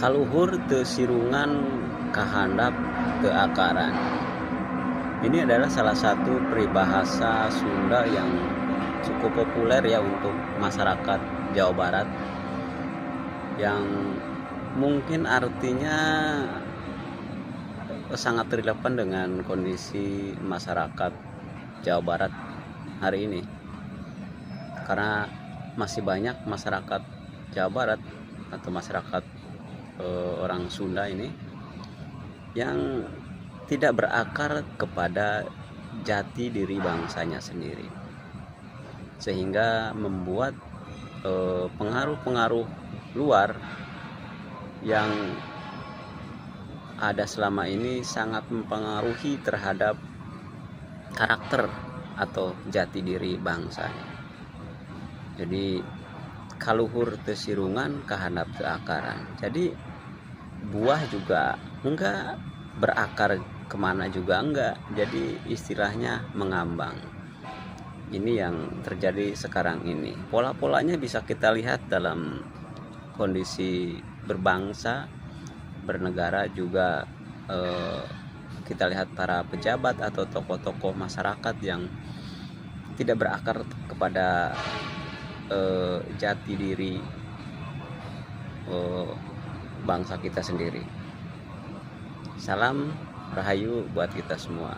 Kaluhur teu sirungan kahandap teu akaran. Ini adalah salah satu peribahasa Sunda yang cukup populer ya untuk masyarakat Jawa Barat, yang mungkin artinya sangat relevan dengan kondisi masyarakat Jawa Barat hari ini, karena masih banyak masyarakat Jawa Barat atau masyarakat orang Sunda ini yang tidak berakar kepada jati diri bangsanya sendiri, sehingga membuat pengaruh-pengaruh luar yang ada selama ini sangat mempengaruhi terhadap karakter atau jati diri bangsanya. Jadi kaluhur teu sirungan kahandap teu akaran. Jadi buah juga enggak, berakar kemana juga enggak. Jadi istilahnya mengambang. Ini yang terjadi sekarang ini. Pola-polanya bisa kita lihat dalam kondisi berbangsa, bernegara juga. Kita lihat para pejabat atau tokoh-tokoh masyarakat yang tidak berakar kepada jati diri bangsa kita sendiri. Salam Rahayu buat kita semua.